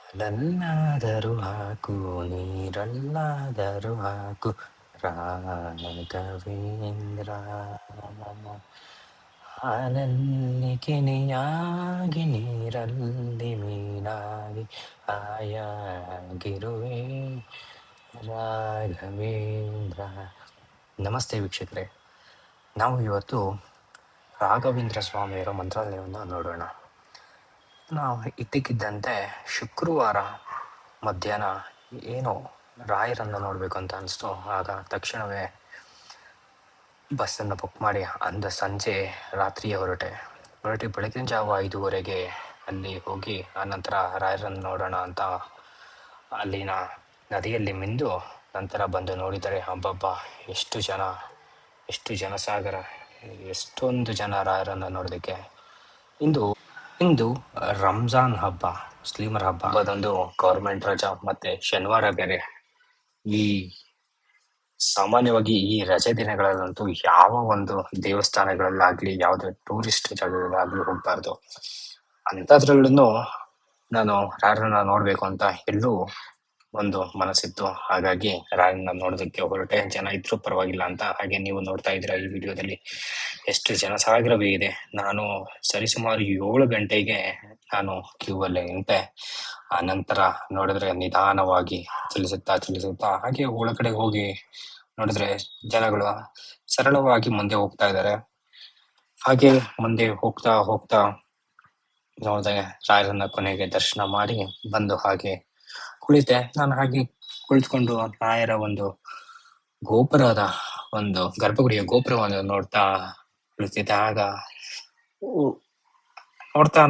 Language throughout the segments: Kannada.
ಹಾಲಲ್ಲಾದರೂ ಹಾಕು ನೀರಲ್ಲಾದರೂ ಹಾಕು ರಾಘವೇಂದ್ರ. ಹಾಲಲ್ಲಿ ಕೆನೆಯಾಗಿ ನೀರಲ್ಲಿ ಮೀನಾಗಿ ಹಾಯಾಗಿರುವೆ ರಾಘವೇಂದ್ರ. ನಮಸ್ತೆ ವೀಕ್ಷಕರೇ, ನಾವು ಇವತ್ತು ರಾಘವೇಂದ್ರ ಸ್ವಾಮಿಯವರ ಮಂತ್ರಾಲಯವನ್ನು ನೋಡೋಣ. ನಾವು ಇದ್ದಕ್ಕಿದ್ದಂತೆ ಶುಕ್ರವಾರ ಮಧ್ಯಾಹ್ನ ಏನೋ ರಾಯರನ್ನು ನೋಡಬೇಕು ಅಂತ ಅನಿಸ್ತು. ಆಗ ತಕ್ಷಣವೇ ಬಸ್ಸನ್ನು ಬುಕ್ ಮಾಡಿ ಸಂಜೆ ರಾತ್ರಿಯೇ ಹೊರಟೆ ಬೆಳಗಿನ ಜಾವ 5:30ಗೆ ಅಲ್ಲಿ ಹೋಗಿ ಆನಂತರ ರಾಯರನ್ನು ನೋಡೋಣ ಅಂತ ಅಲ್ಲಿನ ನದಿಯಲ್ಲಿ ಮಿಂದು ನಂತರ ಬಂದು ನೋಡಿದರೆ ಹಬ್ಬಬ್ಬ ಎಷ್ಟು ಜನಸಾಗರ, ಎಷ್ಟೊಂದು ಜನ ರಾಯರನ್ನು ನೋಡೋದಕ್ಕೆ. ಇಂದು ರಂಜಾನ್ ಹಬ್ಬ, ಮುಸ್ಲಿಮರ ಹಬ್ಬ. ಅದೊಂದು ಗೌರ್ಮೆಂಟ್ ರಜಾ ಮತ್ತೆ ಶನಿವಾರ ಬೇರೆ. ಈ ಸಾಮಾನ್ಯವಾಗಿ ಈ ರಜೆ ದಿನಗಳಲ್ಲಂತೂ ಯಾವ ಒಂದು ದೇವಸ್ಥಾನಗಳಲ್ಲಾಗ್ಲಿ ಯಾವುದೇ ಟೂರಿಸ್ಟ್ ಜಾಗಗಳಾಗ್ಲಿ ಹೋಗ್ಬಾರ್ದು. ಅಂಥದ್ರಲ್ಲೂ ನಾನು ರಾಯರನ್ನ ನೋಡ್ಬೇಕು ಅಂತ ಎಲ್ಲೂ ಒಂದು ಮನಸ್ಸಿತ್ತು. ಹಾಗಾಗಿ ರಾಯರನ್ನ ನೋಡೋದಕ್ಕೆ ಹೊರಟೆ. ಜನ ಇದ್ರೂ ಪರವಾಗಿಲ್ಲ ಅಂತ. ಹಾಗೆ ನೀವು ನೋಡ್ತಾ ಇದ್ದೀರಾ ಈ ವಿಡಿಯೋದಲ್ಲಿ ಎಷ್ಟು ಜನಸಾಗರವೇ ಇದೆ. ನಾನು ಸರಿಸುಮಾರು 7 ಗಂಟೆಗೆ ನಾನು ಕ್ಯೂ ಅಲ್ಲಿ ನಿಂತೆ. ಆ ನಂತರ ನೋಡಿದ್ರೆ ನಿಧಾನವಾಗಿ ಚಲಿಸುತ್ತಾ ಹಾಗೆ ಒಳಗಡೆ ಹೋಗಿ ನೋಡಿದ್ರೆ ಜನಗಳು ಸರಳವಾಗಿ ಮುಂದೆ ಹೋಗ್ತಾ ಇದ್ದಾರೆ. ಹಾಗೆ ಮುಂದೆ ಹೋಗ್ತಾ ನೋಡಿದೆ ರಾಯರನ್ನ ಕೊನೆಗೆ ದರ್ಶನ ಮಾಡಿ ಬಂದು ಹಾಗೆ ಕುಳಿತೆ. ನಾನು ಹಾಗೆ ಕುಳಿತುಕೊಂಡು ರಾಯರ ಒಂದು ಗರ್ಭಗುಡಿಯ ಗೋಪುರವನ್ನು ನೋಡ್ತಾ ಕುಳಿತಿದ್ದೆ. ಆಗ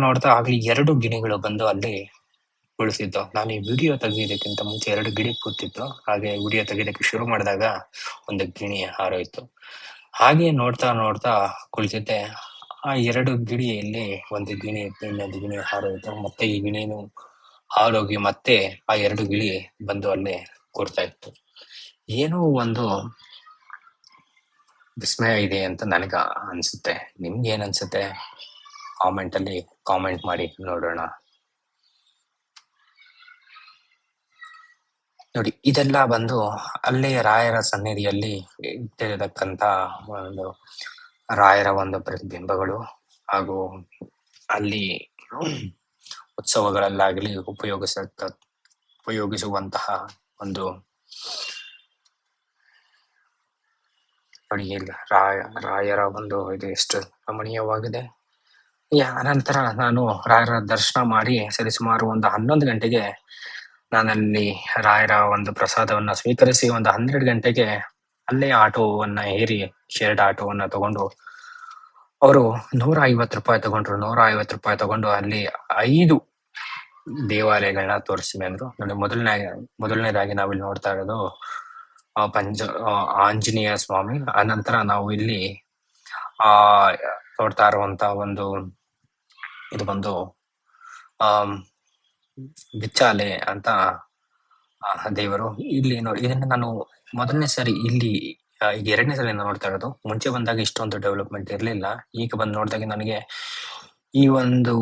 ನೋಡ್ತಾ ಆಗ್ಲಿ 2 ಗಿಣಿಗಳು ಬಂದು ಅಲ್ಲಿ ಕುಳಿತಿದ್ದು. ನಾನು ಈ ವಿಡಿಯೋ ತೆಗೆಯೋದಕ್ಕಿಂತ ಮುಂಚೆ 2 ಗಿಣಿ ಕೂತಿತ್ತು. ಹಾಗೆ ವಿಡಿಯೋ ತೆಗೆಯೋದಕ್ಕೆ ಶುರು ಮಾಡಿದಾಗ ಒಂದು ಗಿಣಿ ಹಾರೋಯ್ತು. ಹಾಗೆ ನೋಡ್ತಾ ಕುಳಿತಿದ್ದೆ. ಆ 2 ಗಿಣಿಯಲ್ಲಿ ಒಂದು ಗಿಣಿ ಇನ್ನೊಂದು ಗಿಣಿ ಹಾರೋಯ್ತು. ಮತ್ತೆ ಈ ಗಿಣಿನು ಹಾರೋಗಿ ಮತ್ತೆ ಆ 2 ಗಿಳಿ ಬಂದು ಅಲ್ಲಿ ಕೂರ್ತಾ ಇತ್ತು. ಏನೋ ಒಂದು ವಿಸ್ಮಯ ಇದೆ ಅಂತ ನನಗ ಅನ್ಸುತ್ತೆ. ನಿಮ್ಗೆ ಏನ್ ಅನ್ಸುತ್ತೆ? ಕಾಮೆಂಟ್ ಮಾಡಿ ನೋಡೋಣ. ನೋಡಿ, ಇದೆಲ್ಲ ಬಂದು ಅಲ್ಲೇ ರಾಯರ ಸನ್ನಿಧಿಯಲ್ಲಿ ಇಟ್ಟಿರತಕ್ಕಂತ ಒಂದು ರಾಯರ ಒಂದು ಪ್ರತಿಬಿಂಬಗಳು ಹಾಗೂ ಅಲ್ಲಿ ಉತ್ಸವಗಳಲ್ಲಾಗಲಿ ಉಪಯೋಗಿಸುವಂತಹ ಒಂದು ನೋಡಿ, ರಾಯರ ಒಂದು ಇದು ಎಷ್ಟು ರಮಣೀಯವಾಗಿದೆ. ಅನಂತರ ನಾನು ರಾಯರ ದರ್ಶನ ಮಾಡಿ ಸರಿಸುಮಾರು ಒಂದು 11 ಗಂಟೆಗೆ ನಾನಲ್ಲಿ ರಾಯರ ಒಂದು ಪ್ರಸಾದವನ್ನ ಸ್ವೀಕರಿಸಿ ಒಂದು 12 ಗಂಟೆಗೆ ಅಲ್ಲೇ ಆಟೋವನ್ನ ಏರಿ ಶೇರ್ಡ್ ಆಟೋವನ್ನ ತಗೊಂಡು ಅವರು 150 ರೂಪಾಯಿ ತಗೊಂಡ್ರು. 150 ರೂಪಾಯಿ ತಗೊಂಡು ಅಲ್ಲಿ 5 ದೇವಾಲಯಗಳನ್ನ ತೋರಿಸ್ತೀನಿ ಅಂದ್ರು. ನೋಡಿ, ಮೊದಲನೇದಾಗಿ ನಾವಿಲ್ಲಿ ನೋಡ್ತಾ ಇರೋದು ಆಂಜನೇಯ ಸ್ವಾಮಿ. ಅನಂತರ ನಾವು ಇಲ್ಲಿ ನೋಡ್ತಾ ಇರುವಂತ ಒಂದು ಇದು ಬಂದು ಬಿಚ್ಚಾಲೆ ಅಂತ ದೇವರು. ಇಲ್ಲಿ ನೋಡಿ, ಇದನ್ನ ನಾನು ಮೊದಲನೇ ಸರಿ ಇಲ್ಲಿ ಈಗ 2ನೇ ಸಲ ನೋಡ್ತಾ ಇರೋದು. ಮುಂಚೆ ಬಂದಾಗ ಇಷ್ಟೊಂದು ಡೆವಲಪ್ಮೆಂಟ್ ಇರ್ಲಿಲ್ಲ. ಈಗ ಬಂದು ನೋಡಿದಾಗ ನನಗೆ ಈ ಒಂದು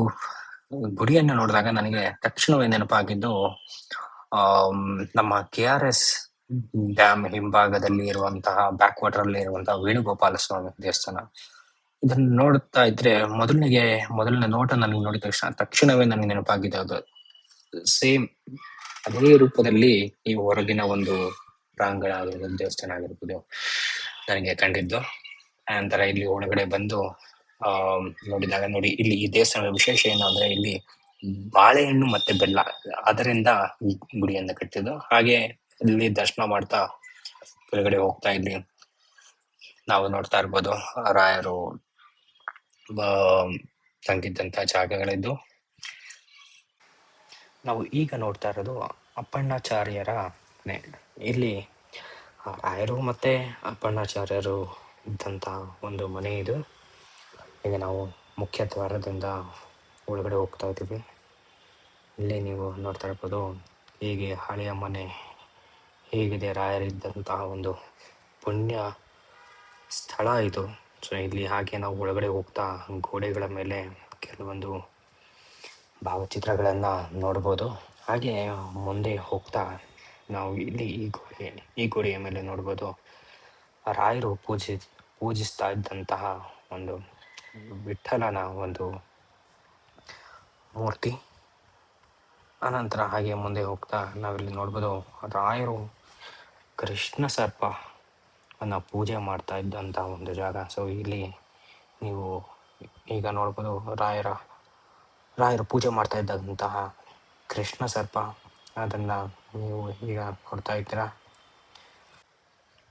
ಗುಡಿಯನ್ನು ನೋಡಿದಾಗ ನನಗೆ ತಕ್ಷಣವೇ ನೆನಪಾಗಿದ್ದು ನಮ್ಮ KRS ಡ್ಯಾಮ್ ಹಿಂಭಾಗದಲ್ಲಿ ಇರುವಂತಹ ಬ್ಯಾಕ್ ವಾಟರ್ ಅಲ್ಲಿ ಇರುವಂತಹ ವೇಣುಗೋಪಾಲ ಸ್ವಾಮಿ ದೇವಸ್ಥಾನ. ಇದನ್ನ ನೋಡ್ತಾ ಇದ್ರೆ ಮೊದಲನೇ ನೋಟ ನನಗೆ ನೋಡಿದ ತಕ್ಷಣವೇ ನನಗೆ ನೆನಪಾಗಿದೆ. ಅದು ಸೇಮ್ ಅದೇ ರೂಪದಲ್ಲಿ ಈ ಹೊರಗಿನ ಒಂದು ಪ್ರಾಂಗಣ ಆಗಿರ್ಬೋದು, ದೇವಸ್ಥಾನ ಆಗಿರ್ಬೋದು ನನಗೆ ಕಂಡಿದ್ದು. ನಂತರ ಇಲ್ಲಿ ಒಳಗಡೆ ಬಂದು ನೋಡಿದಾಗ ನೋಡಿ, ಇಲ್ಲಿ ಈ ದೇವಸ್ಥಾನದ ವಿಶೇಷ ಏನು ಅಂದ್ರೆ ಇಲ್ಲಿ ಬಾಳೆಹಣ್ಣು ಮತ್ತೆ ಬೆಲ್ಲ ಅದರಿಂದ ಈ ಗುಡಿಯನ್ನು ಕಟ್ಟಿದ್ದು. ಹಾಗೆ ಇಲ್ಲಿ ದರ್ಶನ ಮಾಡ್ತಾ ಕೆಳಗಡೆ ಹೋಗ್ತಾ ಇಲ್ಲಿ ನಾವು ನೋಡ್ತಾ ಇರ್ಬೋದು ರಾಯರು ತಂಗಿದ್ದಂತ ಜಾಗಗಳಿದ್ದು. ನಾವು ಈಗ ನೋಡ್ತಾ ಇರೋದು ಅಪ್ಪಣ್ಣಾಚಾರ್ಯರ ಮನೆ. ಇಲ್ಲಿ ರಾಯರು ಮತ್ತೆ ಅಪ್ಪಣ್ಣಾಚಾರ್ಯರು ಇದ್ದಂತ ಒಂದು ಮನೆ ಇದು. ಈಗ ನಾವು ಮುಖ್ಯ ದ್ವಾರದಿಂದ ಒಳಗಡೆ ಹೋಗ್ತಾ ಇದ್ದೀವಿ. ಇಲ್ಲಿ ನೀವು ನೋಡ್ತಾ ಇರ್ಬೋದು ಹೀಗೆ ಹಳೆಯ ಮನೆ ಹೇಗಿದೆ, ರಾಯರಿದ್ದಂತಹ ಒಂದು ಪುಣ್ಯ ಸ್ಥಳ ಇದು. ಸೊ ಇಲ್ಲಿ ಹಾಗೆ ನಾವು ಒಳಗಡೆ ಹೋಗ್ತಾ ಗೋಡೆಗಳ ಮೇಲೆ ಕೆಲವೊಂದು ಭಾವಚಿತ್ರಗಳನ್ನ ನೋಡ್ಬೋದು. ಹಾಗೆ ಮುಂದೆ ಹೋಗ್ತಾ ನಾವು ಇಲ್ಲಿ ಈ ಗೋಡೆಯ ಮೇಲೆ ನೋಡ್ಬೋದು ರಾಯರು ಪೂಜಿಸ್ತಾ ಇದ್ದಂತಹ ಒಂದು ವಿಠ್ಠಲನ ಒಂದು ಮೂರ್ತಿ. ಅನಂತರ ಹಾಗೆ ಮುಂದೆ ಹೋಗ್ತಾ ನಾವಿಲ್ಲಿ ನೋಡ್ಬೋದು ರಾಯರು ಕೃಷ್ಣ ಸರ್ಪ ಅನ್ನ ಪೂಜೆ ಮಾಡ್ತಾ ಇದ್ದಂಥ ಒಂದು ಜಾಗ. ಸೊ ಇಲ್ಲಿ ನೀವು ಈಗ ನೋಡ್ಬೋದು ರಾಯರು ಪೂಜೆ ಮಾಡ್ತಾ ಇದ್ದಂತಹ ಕೃಷ್ಣ ಸರ್ಪ, ಅದನ್ನು ನೀವು ಈಗ ನೋಡ್ತಾ ಇದ್ದೀರಾ.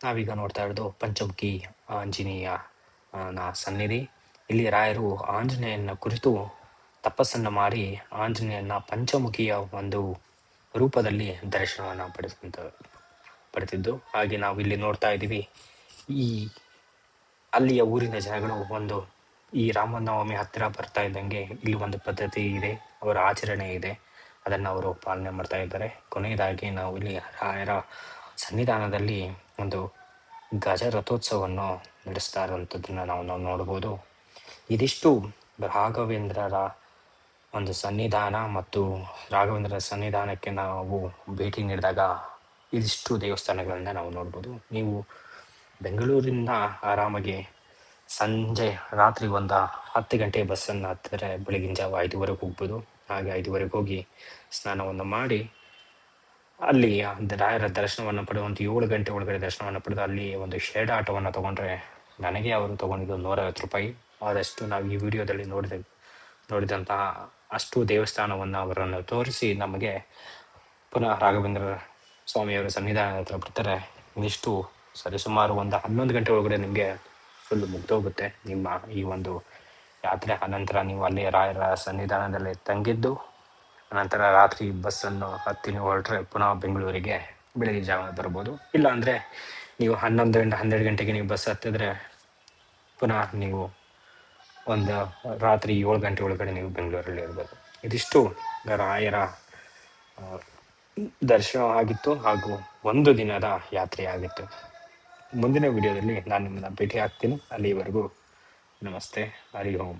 ನಾವೀಗ ನೋಡ್ತಾ ಇರೋದು ಪಂಚಮುಖಿ ಆಂಜನೇಯ ಸನ್ನಿಧಿ. ಇಲ್ಲಿ ರಾಯರು ಆಂಜನೇಯನ ಕುರಿತು ತಪಸ್ಸನ್ನು ಮಾಡಿ ಆಂಜನೇಯನ ಪಂಚಮುಖಿಯ ಒಂದು ರೂಪದಲ್ಲಿ ದರ್ಶನವನ್ನು ಪಡೆದಿದ್ದು. ಹಾಗೆ ನಾವು ಇಲ್ಲಿ ನೋಡ್ತಾ ಇದ್ದೀವಿ, ಅಲ್ಲಿಯ ಊರಿನ ಜನಗಳು ಈ ರಾಮನವಮಿ ಹತ್ತಿರ ಬರ್ತಾ ಇದ್ದಂಗೆ ಇಲ್ಲಿ ಒಂದು ಪದ್ಧತಿ ಇದೆ, ಅವರ ಆಚರಣೆ ಇದೆ, ಅದನ್ನು ಅವರು ಪಾಲನೆ ಮಾಡ್ತಾ ಇದ್ದಾರೆ. ಕೊನೆಯದಾಗಿ ನಾವು ಇಲ್ಲಿ ರಾಯರ ಸನ್ನಿಧಾನದಲ್ಲಿ ಒಂದು ಗಜ ರಥೋತ್ಸವವನ್ನು ನಡೆಸ್ತಾ ಇರುವಂಥದ್ದನ್ನು ನಾವು ನೋಡ್ಬೋದು. ಇದಿಷ್ಟು ರಾಘವೇಂದ್ರರ ಒಂದು ಸನ್ನಿಧಾನ, ಮತ್ತು ರಾಘವೇಂದ್ರರ ಸನ್ನಿಧಾನಕ್ಕೆ ನಾವು ಭೇಟಿ ನೀಡಿದಾಗ ಇದಿಷ್ಟು ದೇವಸ್ಥಾನಗಳನ್ನ ನಾವು ನೋಡ್ಬೋದು. ನೀವು ಬೆಂಗಳೂರಿಂದ ಆರಾಮಾಗಿ ಸಂಜೆ ರಾತ್ರಿ 10 ಗಂಟೆ ಬಸ್ಸನ್ನು ಹತ್ತಿದ್ರೆ ಬೆಳಗಿನ ಜಾವ 5 ಹೋಗ್ಬೋದು. ಹಾಗೆ 5 ಹೋಗಿ ಸ್ನಾನವನ್ನು ಮಾಡಿ ಅಲ್ಲಿ ರಾಯರ ದರ್ಶನವನ್ನು ಪಡೆದು 7 ಗಂಟೆ ಒಳಗಡೆ ದರ್ಶನವನ್ನು ಪಡೆದು ಅಲ್ಲಿ ಒಂದು ಶೇಡ್ ಆಟವನ್ನು ತೊಗೊಂಡ್ರೆ ನನಗೆ ಅವರು ತೊಗೊಂಡಿದ್ದು 150 ರೂಪಾಯಿ. ಆದಷ್ಟು ನಾವು ಈ ವಿಡಿಯೋದಲ್ಲಿ ನೋಡಿದಂತಹ ಅಷ್ಟು ದೇವಸ್ಥಾನವನ್ನು ಅವರನ್ನು ತೋರಿಸಿ ನಮಗೆ ಪುನಃ ರಾಘವೇಂದ್ರ ಸ್ವಾಮಿಯವರ ಸನ್ನಿಧಾನದ ಹತ್ರ ಬರ್ತಾರೆ. ಇದಿಷ್ಟು ಸರಿಸುಮಾರು 11 ಗಂಟೆ ಒಳಗಡೆ ನಿಮಗೆ ಫುಲ್ ಮುಗ್ದೋಗುತ್ತೆ ನಿಮ್ಮ ಈ ಒಂದು ಯಾತ್ರೆ. ಅನಂತರ ನೀವು ಅಲ್ಲಿ ರಾಯರ ಸನ್ನಿಧಾನದಲ್ಲಿ ತಂಗಿದ್ದು ಅನಂತರ ರಾತ್ರಿ ಬಸ್ಸನ್ನು ಹತ್ತಿ ನೀವು ಹೊರಟ್ರೆ ಪುನಃ ಬೆಂಗಳೂರಿಗೆ ಬೆಳಗ್ಗೆ ಜಾವ ಬರ್ಬೋದು. ಇಲ್ಲ ಅಂದರೆ ನೀವು 11 ಗಂಟೆಗೆ ನೀವು ಬಸ್ ಹತ್ತಿದ್ರೆ ಪುನಃ ನೀವು ರಾತ್ರಿ 7 ಗಂಟೆ ಒಳಗಡೆ ನೀವು ಬೆಂಗಳೂರಲ್ಲಿ ಇರ್ಬೋದು. ಇದಿಷ್ಟು ರಾಯರ ದರ್ಶನ ಆಗಿತ್ತು, ಹಾಗೂ ಒಂದು ದಿನದ ಯಾತ್ರೆ ಆಗಿತ್ತು. ಮುಂದಿನ ವಿಡಿಯೋದಲ್ಲಿ ನಾನು ನಿಮ್ಮನ್ನ ಭೇಟಿ ಆಗ್ತೀನಿ. ಅಲ್ಲಿವರೆಗೂ ನಮಸ್ತೆ, ಹರಿ ಓಂ.